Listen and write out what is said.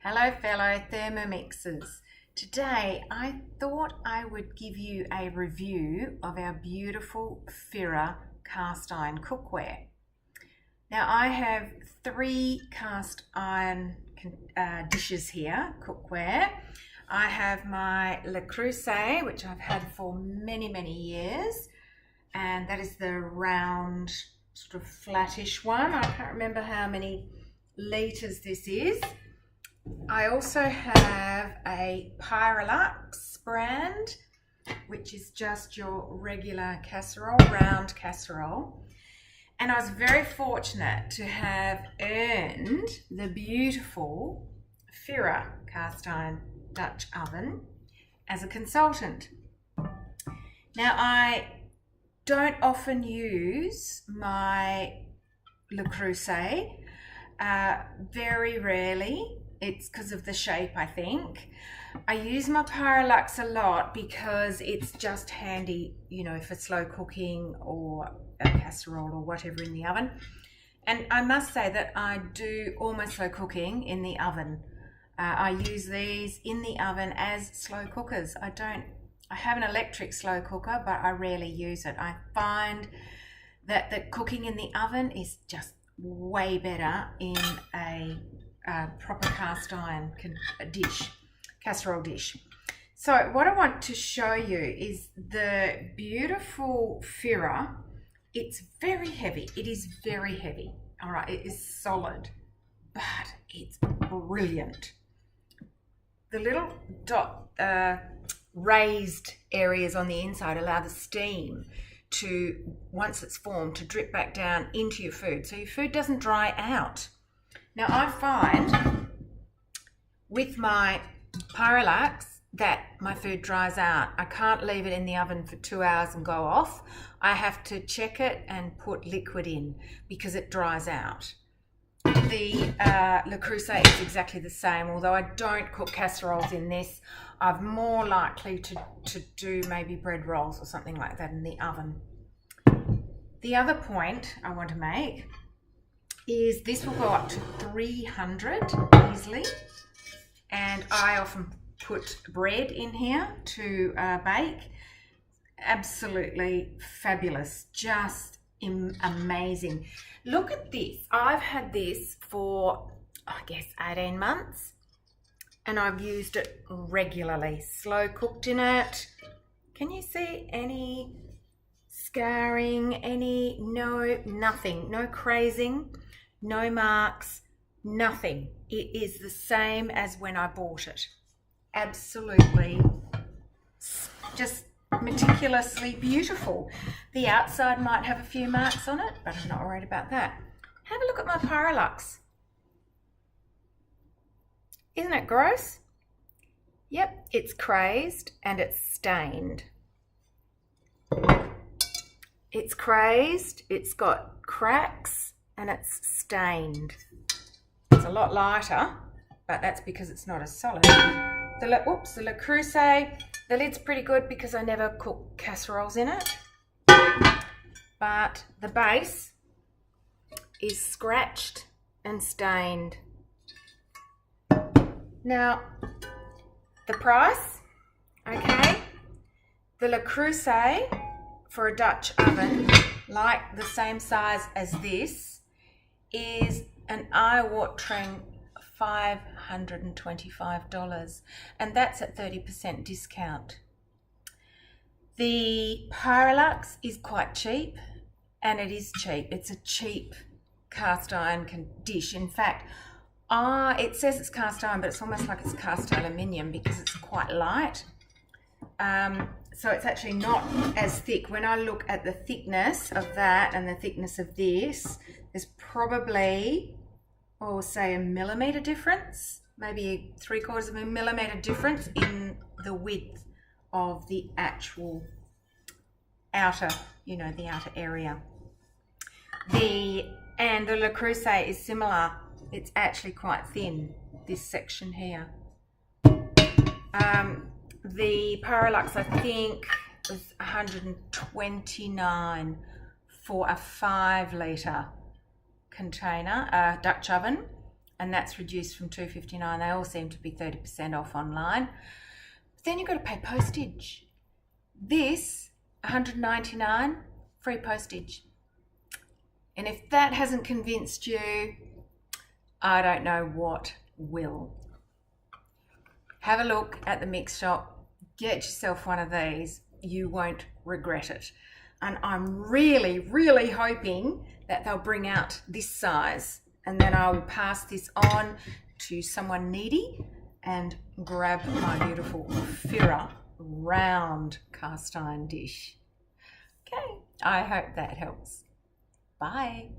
Hello fellow Thermomixers. Today I thought I would give you a review of our beautiful Firra cast iron cookware. Now I have three cast iron dishes here, cookware. I have my Crueset, which I've had for many years, and that is the round sort of flattish one. I can't remember how many litres this is. I also have a Pyrolux brand, which is just your regular casserole, round casserole. And I was very fortunate to have earned the beautiful Firra cast iron Dutch oven as a consultant. Now, I don't often use my Crueset, very rarely. It's because of the shape, I think. I use my Pyrolux a lot because it's just handy, you know, for slow cooking or a casserole or whatever in the oven. And I must say that I do all my slow cooking in the oven. I use these in the oven as slow cookers. I have an electric slow cooker, but I rarely use it. I find that the cooking in the oven is just way better in a proper cast iron casserole dish. So what I want to show you is the beautiful Firra. It's very heavy. It is very heavy. All right, it is solid, but it's brilliant. The little raised areas on the inside allow the steam to, once it's formed, to drip back down into your food, so your food doesn't dry out. Now I find with my Pyrolux that my food dries out. I can't leave it in the oven for 2 hours and go off. I have to check it and put liquid in because it dries out. The Crueset is exactly the same, although I don't cook casseroles in this. I'm more likely to do maybe bread rolls or something like that in the oven. The other point I want to make is this will go up to 300 easily, and I often put bread in here to bake. Absolutely fabulous, just amazing. Look at this. I've had this for, I guess, 18 months, and I've used it regularly. Slow cooked in it. Can you see any scarring, nothing, no crazing, no marks, nothing. It is the same as when I bought it. Absolutely just meticulously beautiful. The outside might have a few marks on it, but I'm not worried about that. Have a look at my Pyrolux. Isn't it gross? Yep, it's crazed and it's stained. It's crazed, it's got cracks, and it's stained. It's a lot lighter, but that's because it's not as solid. The Crueset, the lid's pretty good because I never cook casseroles in it, but the base is scratched and stained. Now, the price, okay, the Crueset for a Dutch oven, like the same size as this, is an eye-watering $525, and that's at 30% discount. The Pyrolux is quite cheap, and it is cheap. It's a cheap cast iron dish. In fact, it says it's cast iron, but it's almost like it's cast aluminium because it's quite light. So it's actually not as thick. When I look at the thickness of that and the thickness of this, there's probably, say, a millimetre difference, maybe 3/4 of a millimetre difference in the width of the actual outer, the outer area. The Crueset is similar. It's actually quite thin, this section here. The Pyrolux, I think, was $129 for a 5 litre container, Dutch oven. and that's reduced from $2.59. They all seem to be 30% off online. But then you've got to pay postage. This, $199, free postage. And if that hasn't convinced you, I don't know what will. Have a look at the mix shop. Get yourself one of these. You won't regret it. And I'm really, really hoping that they'll bring out this size, and then I will pass this on to someone needy and grab my beautiful Firra round cast iron dish. Okay, I hope that helps. Bye.